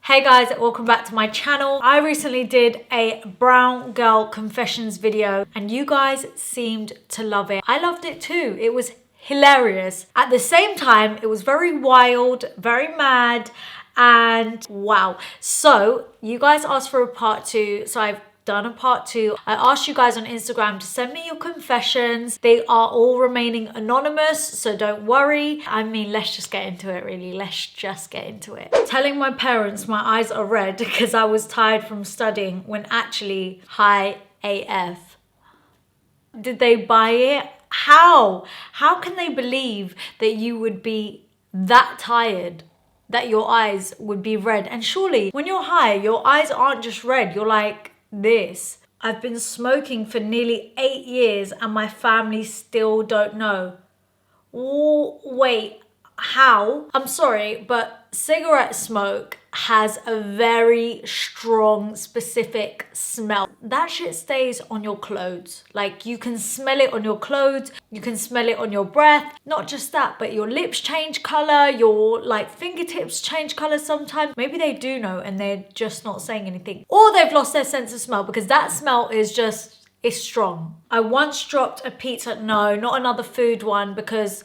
Hey guys, welcome back to my channel. I recently did a brown girl confessions video and you guys seemed to love it. I loved it too. It was hilarious. At the same time, it was very wild, very mad, and wow. So you guys asked for a part 2, so I've done a part 2. I asked you guys on Instagram to send me your confessions. They are all remaining anonymous, so don't worry. I mean, let's just get into it really. Let's just get into it. Telling my parents my eyes are red because I was tired from studying when actually high AF. Did they buy it? How? How can they believe that you would be that tired? That your eyes would be red? And surely when you're high, your eyes aren't just red, you're like this. I've been smoking for nearly 8 years and my family still don't know. Wait, how? I'm sorry, but cigarette smoke has a very strong, specific smell. That shit stays on your clothes. Like, you can smell it on your clothes, you can smell it on your breath. Not just that, but your lips change color, your like fingertips change color sometimes. Maybe they do know and they're just not saying anything. Or they've lost their sense of smell because that smell is just, it's strong. I once dropped a pizza, no, not another food one, because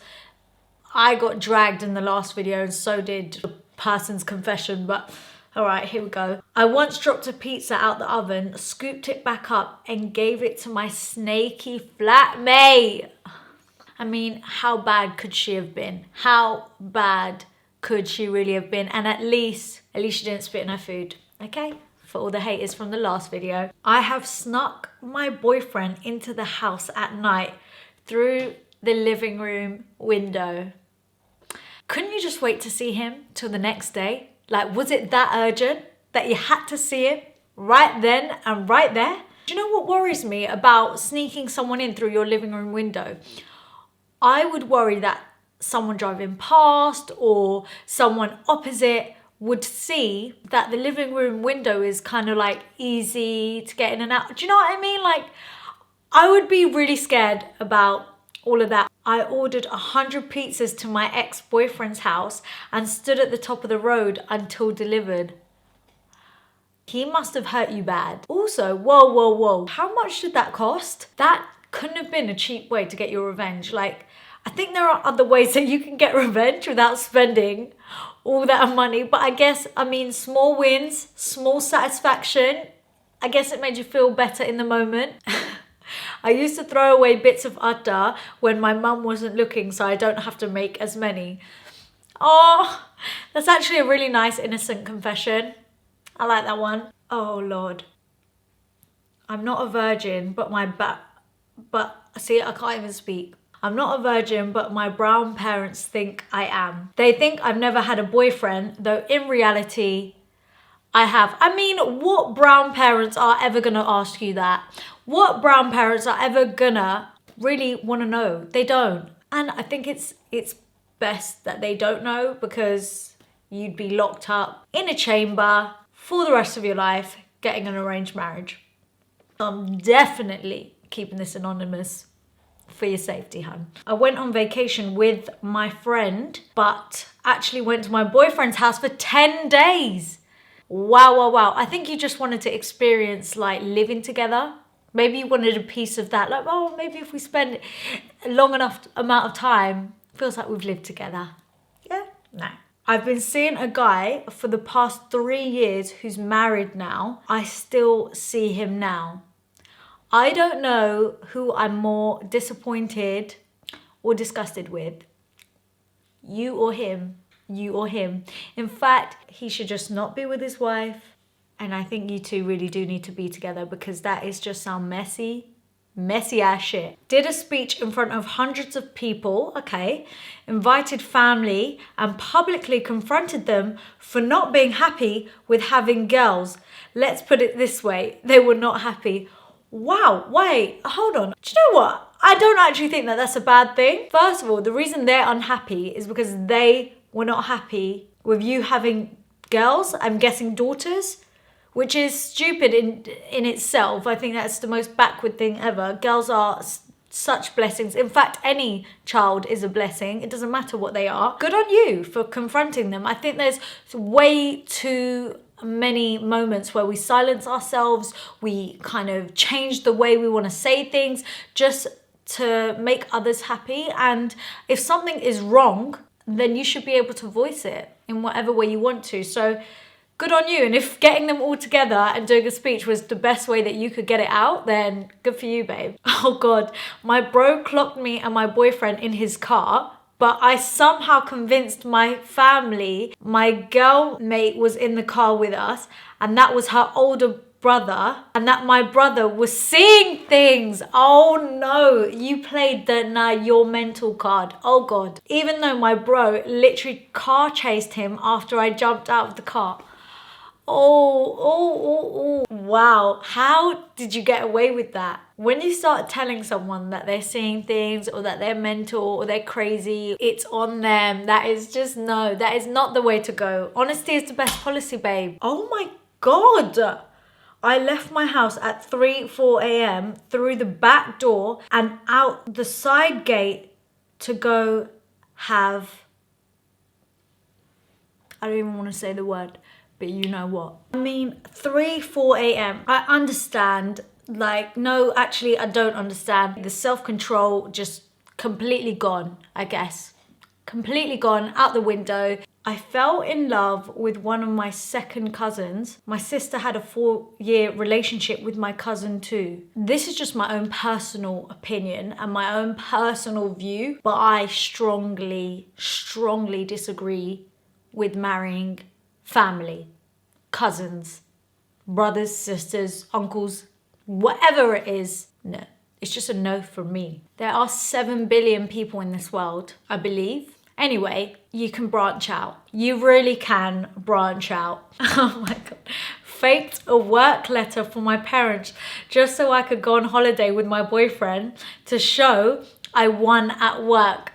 I got dragged in the last video and so did the person's confession, but all right, here we go. I once dropped a pizza out the oven, scooped it back up and gave it to my snaky flatmate. I mean, how bad could she have been? How bad could she really have been? And at least she didn't spit in her food, okay? For all the haters from the last video. I have snuck my boyfriend into the house at night through the living room window. Couldn't you just wait to see him till the next day? Like, was it that urgent that you had to see him right then and right there? Do you know what worries me about sneaking someone in through your living room window? I would worry that someone driving past or someone opposite would see that the living room window is kind of like easy to get in and out. Do you know what I mean? Like, I would be really scared about all of that. I ordered 100 pizzas to my ex-boyfriend's house and stood at the top of the road until delivered. He must have hurt you bad. Also, whoa. How much did that cost? That couldn't have been a cheap way to get your revenge. Like, I think there are other ways that you can get revenge without spending all that money. But I guess, I mean, small wins, small satisfaction. I guess it made you feel better in the moment. I used to throw away bits of atta when my mum wasn't looking so I don't have to make as many. Oh, that's actually a really nice innocent confession. I like that one. Oh Lord. I'm not a virgin, but see, I can't even speak. I'm not a virgin, but my brown parents think I am. They think I've never had a boyfriend, though in reality, I have. I mean, what brown parents are ever gonna ask you that? What brown parents are ever gonna really wanna know? They don't. And I think it's best that they don't know, because you'd be locked up in a chamber for the rest of your life getting an arranged marriage. I'm definitely keeping this anonymous for your safety, hun. I went on vacation with my friend, but actually went to my boyfriend's house for 10 days. Wow. I think you just wanted to experience like living together. Maybe you wanted a piece of that. Like, oh, maybe if we spend a long enough amount of time, feels like we've lived together. Yeah? No. I've been seeing a guy for the past 3 years who's married now. I still see him now. I don't know who I'm more disappointed or disgusted with. You or him. You or him. In fact, he should just not be with his wife. And I think you two really do need to be together, because that is just some messy ass shit. Did a speech in front of hundreds of people, okay, invited family and publicly confronted them for not being happy with having girls. Let's put it this way, they were not happy. Wow, wait, hold on. Do you know what? I don't actually think that that's a bad thing. First of all, the reason they're unhappy is because they were not happy with you having girls, I'm guessing daughters, which is stupid in itself. I think that's the most backward thing ever. Girls are such blessings. In fact, any child is a blessing. It doesn't matter what they are. Good on you for confronting them. I think there's way too many moments where we silence ourselves, we kind of change the way we want to say things just to make others happy. And if something is wrong, then you should be able to voice it in whatever way you want to. So good on you. And if getting them all together and doing a speech was the best way that you could get it out, then good for you, babe. Oh God, my bro clocked me and my boyfriend in his car, but I somehow convinced my family my girl mate was in the car with us, and that was her older brother, and that my brother was seeing things. Oh no, you played the nah, you're mental card. Oh God. Even though my bro literally car chased him after I jumped out of the car. Oh, wow. How did you get away with that? When you start telling someone that they're seeing things or that they're mental or they're crazy, it's on them. That is just, no, that is not the way to go. Honesty is the best policy, babe. Oh my God. I left my house at 4 a.m. through the back door and out the side gate to go have, I don't even want to say the word, but you know what. I mean, 4 a.m. I understand. Like, no, actually, I don't understand. The self-control just completely gone, I guess. Completely gone, out the window. I fell in love with one of my second cousins. My sister had a 4-year relationship with my cousin too. This is just my own personal opinion and my own personal view, but I strongly disagree with marrying family, cousins, brothers, sisters, uncles, whatever it is. No, it's just a no for me. There are 7 billion people in this world, I believe. Anyway, you can branch out. You really can branch out. Oh my God. Faked a work letter for my parents just so I could go on holiday with my boyfriend to show I won at work.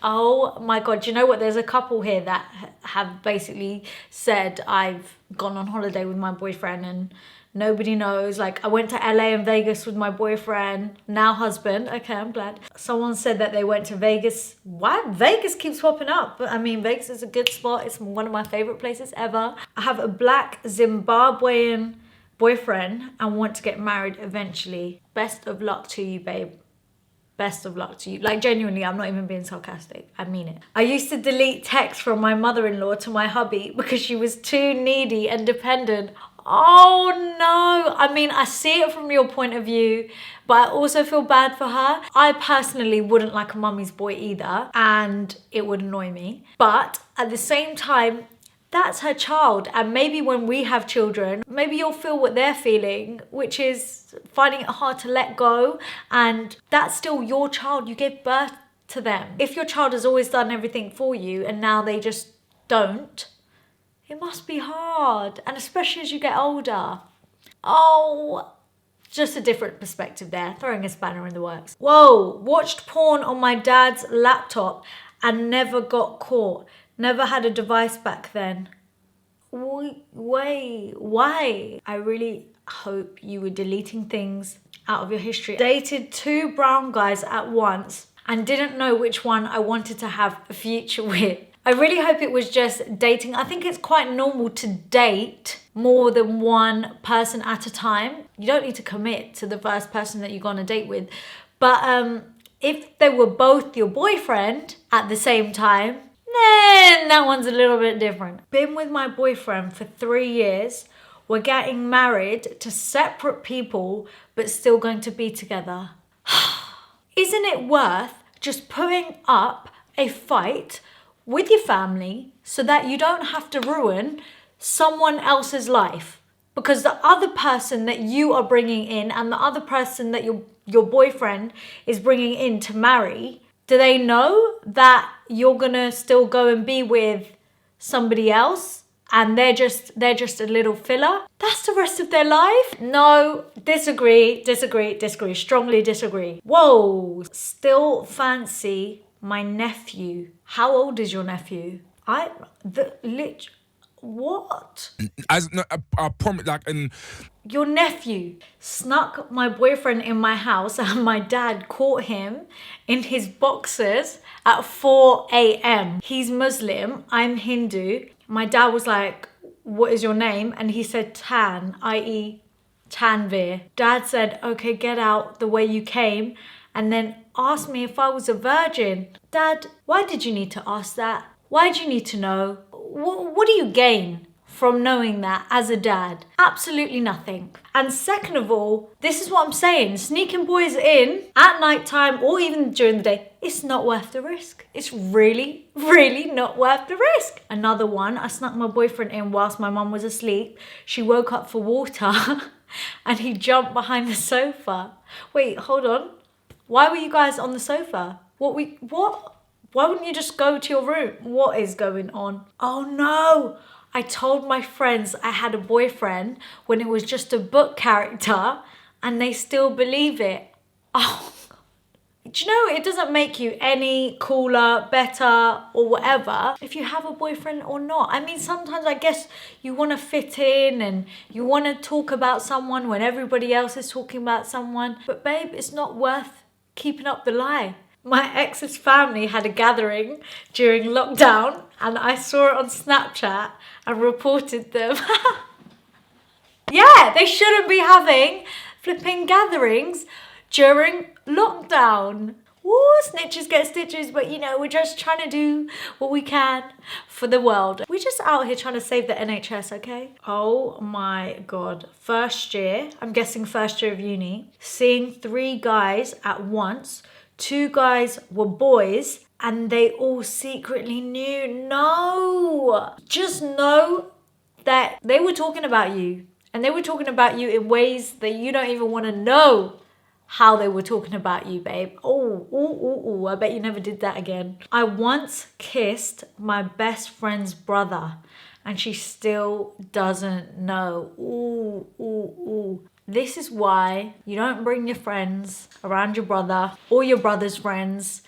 Oh my God. Do you know what? There's a couple here that have basically said I've gone on holiday with my boyfriend and nobody knows. Like, I went to LA and Vegas with my boyfriend, now husband. Okay, I'm glad. Someone said that they went to Vegas. Why? Vegas keeps popping up. But I mean, Vegas is a good spot. It's one of my favorite places ever. I have a black Zimbabwean boyfriend and want to get married eventually. Best of luck to you, babe. Best of luck to you. Like, genuinely, I'm not even being sarcastic. I mean it. I used to delete texts from my mother-in-law to my hubby because she was too needy and dependent. Oh no. I mean, I see it from your point of view, but I also feel bad for her. I personally wouldn't like a mummy's boy either, and it would annoy me. But at the same time, that's her child. And maybe when we have children, maybe you'll feel what they're feeling, which is finding it hard to let go. And that's still your child. You gave birth to them. If your child has always done everything for you and now they just don't, it must be hard. And especially as you get older. Oh, just a different perspective there. Throwing a spanner in the works. Whoa, watched porn on my dad's laptop and never got caught. Never had a device back then. Wait, why? I really hope you were deleting things out of your history. Dated 2 brown guys at once and didn't know which one I wanted to have a future with. I really hope it was just dating. I think it's quite normal to date more than one person at a time. You don't need to commit to the first person that you go on a date with. But if they were both your boyfriend at the same time, then that one's a little bit different. Been with my boyfriend for 3 years. We're getting married to separate people, but still going to be together. Isn't it worth just putting up a fight with your family so that you don't have to ruin someone else's life? Because the other person that you are bringing in and the other person that your boyfriend is bringing in to marry, do they know that you're gonna still go and be with somebody else and they're just a little filler? That's the rest of their life? No, disagrey, strongly disagree. Whoa, still fancy my nephew. How old is your nephew? What? I promise, like, and your nephew snuck my boyfriend in my house and my dad caught him in his boxers at 4 a.m. He's Muslim, I'm Hindu. My dad was like, what is your name? And he said Tan, i.e. Tanvir. Dad said, okay, get out the way you came, and then asked me if I was a virgin. Dad, why did you need to ask that? Why do you need to know? What do you gain from knowing that as a dad? Absolutely nothing. And second of all, this is what I'm saying, sneaking boys in at night time or even during the day, it's not worth the risk. It's really, really not worth the risk. Another one, I snuck my boyfriend in whilst my mum was asleep. She woke up for water and he jumped behind the sofa. Wait, hold on. Why were you guys on the sofa? What? Why wouldn't you just go to your room? What is going on? Oh no! I told my friends I had a boyfriend when it was just a book character and they still believe it. Oh, do you know, it doesn't make you any cooler, better, or whatever if you have a boyfriend or not. I mean, sometimes I guess you want to fit in and you want to talk about someone when everybody else is talking about someone. But babe, it's not worth keeping up the lie. My ex's family had a gathering during lockdown and I saw it on Snapchat and reported them. Yeah, they shouldn't be having flipping gatherings during lockdown. Woo, snitches get stitches, but you know, we're just trying to do what we can for the world. We're just out here trying to save the NHS, okay? Oh my God. First year, I'm guessing first year of uni, seeing 3 guys at once. 2 guys were boys and they all secretly knew. No, just know that they were talking about you, and they were talking about you in ways that you don't even want to know how they were talking about you, babe. Oh, I bet you never did that again. I once kissed my best friend's brother and she still doesn't know. Ooh. This is why you don't bring your friends around your brother or your brother's friends,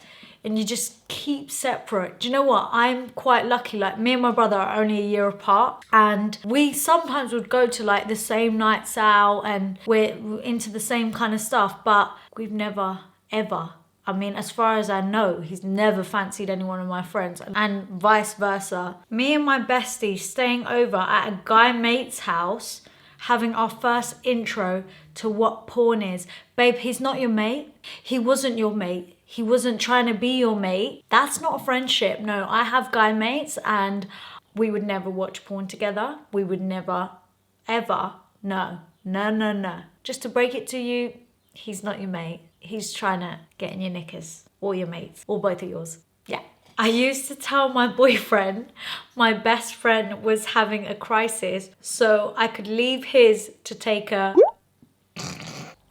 and you just keep separate. Do you know what? I'm quite lucky. Like, me and my brother are only a year apart, and we sometimes would go to like the same nights out and we're into the same kind of stuff, but we've never, ever, I mean, as far as I know, he's never fancied any one of my friends, and vice versa. Me and my bestie staying over at a guy mate's house, having our first intro to what porn is. Babe, he's not your mate. He wasn't your mate. He wasn't trying to be your mate. That's not a friendship. No, I have guy mates and we would never watch porn together. We would never, ever. No. Just to break it to you, he's not your mate. He's trying to get in your knickers, or your mates, or both of yours. Yeah. I used to tell my boyfriend my best friend was having a crisis so I could leave his to take a...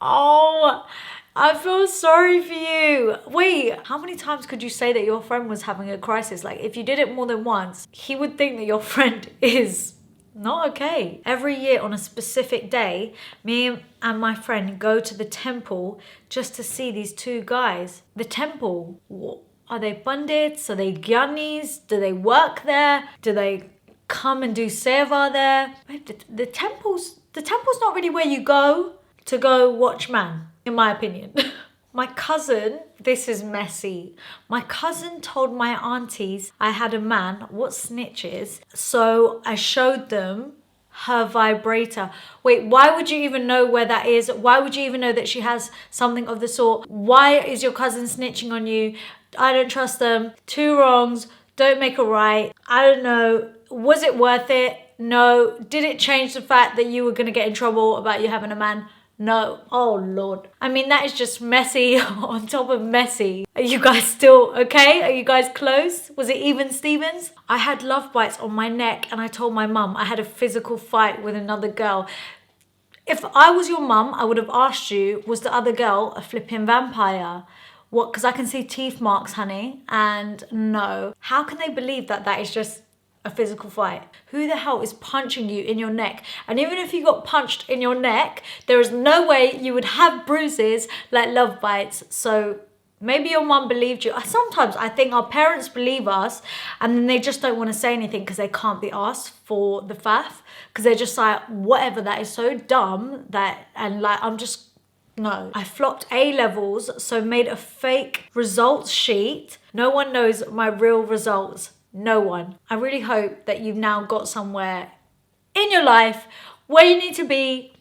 Oh, I feel sorry for you. Wait, how many times could you say that your friend was having a crisis? Like, if you did it more than once, he would think that your friend is not okay. Every year on a specific day, me and my friend go to the temple just to see these 2 guys. The temple, what? Are they pandits? Are they gyanis? Do they work there? Do they come and do seva there? The temple's not really where you go to go watch man, in my opinion. My cousin, this is messy. My cousin told my aunties I had a man, what snitches, so I showed them her vibrator. Wait, why would you even know where that is? Why would you even know that she has something of the sort? Why is your cousin snitching on you? I don't trust them. 2 wrongs don't make a right. I don't know. Was it worth it? No. Did it change the fact that you were going to get in trouble about you having a man? No. Oh Lord. I mean, that is just messy on top of messy. Are you guys still okay? Are you guys close? Was it even Stevens? I had love bites on my neck and I told my mum I had a physical fight with another girl. If I was your mum, I would have asked you, was the other girl a flipping vampire? What? Because I can see teeth marks, honey. And no. How can they believe that that is just a physical fight? Who the hell is punching you in your neck? And even if you got punched in your neck, there is no way you would have bruises like love bites. So maybe your mum believed you. Sometimes I think our parents believe us and then they just don't want to say anything because they can't be asked for the faff. Because they're just like, whatever, that is so dumb that, and like, I'm just... No. I flopped A-levels, so made a fake results sheet. No one knows my real results. No one. I really hope that you've now got somewhere in your life where you need to be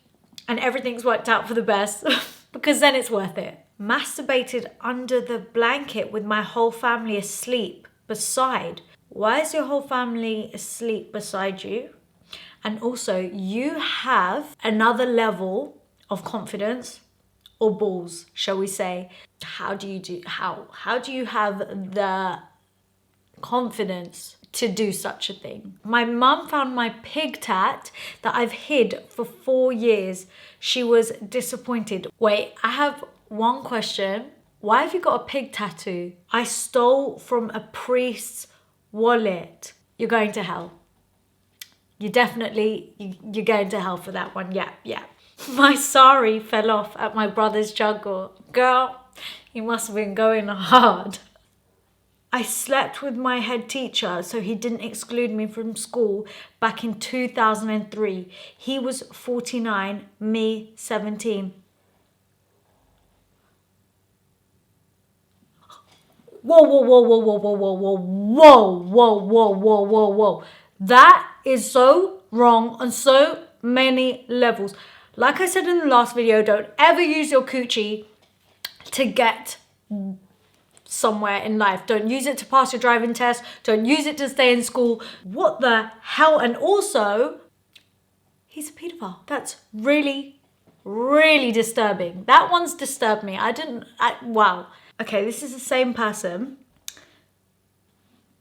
and everything's worked out for the best because then it's worth it. Masturbated under the blanket with my whole family asleep beside. Why is your whole family asleep beside you? And also, you have another level of confidence or balls, shall we say. How do you have the confidence to do such a thing? My mum found my pig tat that I've hid for 4 years. She was disappointed. Wait, I have one question. Why have you got a pig tattoo? I stole from a priest's wallet. You're going to hell. You're going to hell for that one. Yeah. My sari fell off at my brother's juggle. Girl, you must have been going hard. I slept with my head teacher so he didn't exclude me from school back in 2003. He was 49, me 17. Whoa. That is so wrong on so many levels. Like I said in the last video, don't ever use your coochie to get somewhere in life. Don't use it to pass your driving test. Don't use it to stay in school. What the hell? And also, he's a pedophile. That's really disturbing. That one's disturbed me. Wow. Okay, this is the same person.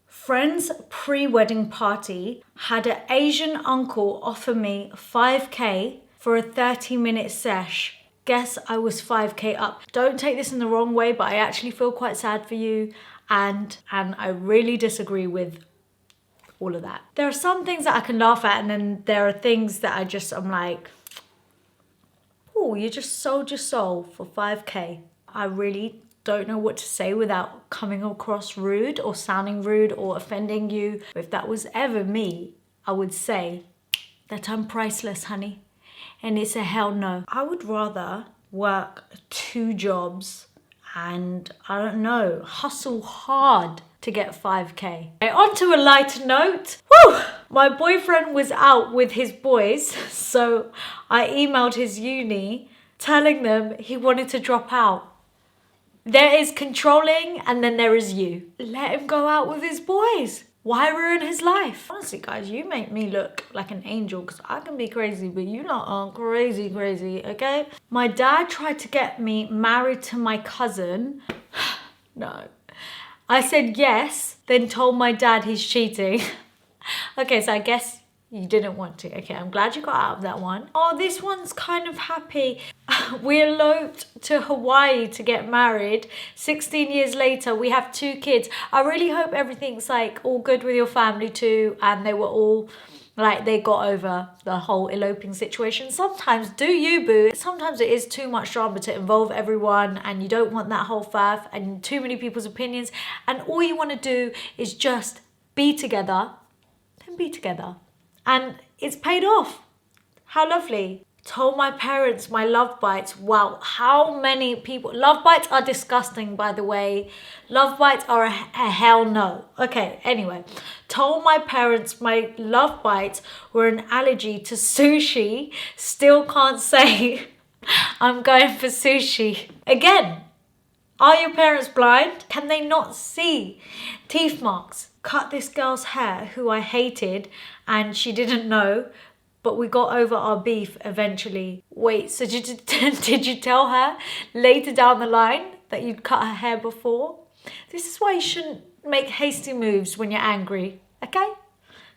Friend's pre-wedding party had an Asian uncle offer me 5k for a 30-minute sesh. Guess I was 5k up. Don't take this in the wrong way, but I actually feel quite sad for you and I really disagree with all of that. There are some things that I can laugh at and then there are things that I'm like, oh, you just sold your soul for 5k. I really don't know what to say without coming across rude or sounding rude or offending you. If that was ever me, I would say that I'm priceless, honey. And it's a hell no. I would rather work 2 jobs and, I don't know, hustle hard to get 5k. Okay, on to a lighter note. Woo! My boyfriend was out with his boys, so I emailed his uni telling them he wanted to drop out. There is controlling and then there is you. Let him go out with his boys. Why ruin his life? Honestly, guys, you make me look like an angel because I can be crazy, but you lot aren't crazy, okay? My dad tried to get me married to my cousin. No. I said yes, then told my dad he's cheating. Okay, so I guess you didn't want to. Okay, I'm glad you got out of that one. Oh, this one's kind of happy. We eloped to Hawaii to get married. 16 years later, we have 2 kids. I really hope everything's like all good with your family too. And they were all like, they got over the whole eloping situation. Sometimes, do you, boo? Sometimes it is too much drama to involve everyone and you don't want that whole faff and too many people's opinions. And all you want to do is just be together. Then be together. And it's paid off. How lovely. Told my parents my love bites. Wow, how many people... Love bites are disgusting, by the way. Love bites are a hell no. Okay, anyway. Told my parents my love bites were an allergy to sushi. Still can't say I'm going for sushi. Again, are your parents blind? Can they not see? Teeth marks. Cut this girl's hair, who I hated, and she didn't know, but we got over our beef eventually. Wait, so did you tell her later down the line that you'd cut her hair before? This is why you shouldn't make hasty moves when you're angry, okay?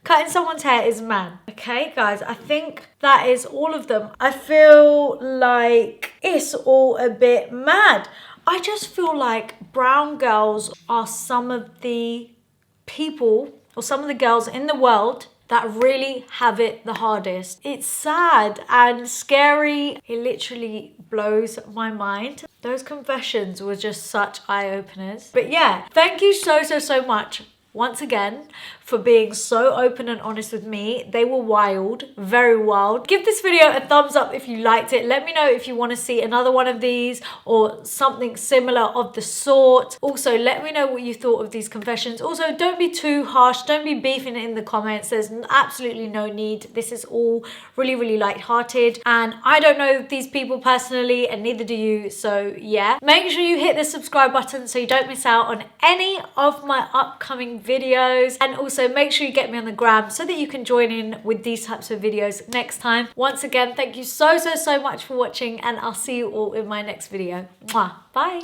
Cutting someone's hair is mad. Okay, guys, I think that is all of them. I feel like it's all a bit mad. I just feel like brown girls are some of the people or some of the girls in the world that really have it the hardest. It's sad and scary. It literally blows my mind. Those confessions were just such eye-openers. But yeah, thank you so much once again for being so open and honest with me. They were wild, very wild. Give this video a thumbs up if you liked it. Let me know if you want to see another one of these or something similar of the sort. Also, let me know what you thought of these confessions. Also, don't be too harsh. Don't be beefing it in the comments. There's absolutely no need. This is all really, really lighthearted. And I don't know these people personally, and neither do you. So yeah, make sure you hit the subscribe button so you don't miss out on any of my upcoming videos. And also make sure you get me on the gram so that you can join in with these types of videos next time. Once again, thank you so much for watching, and I'll see you all in my next video. Mwah. Bye.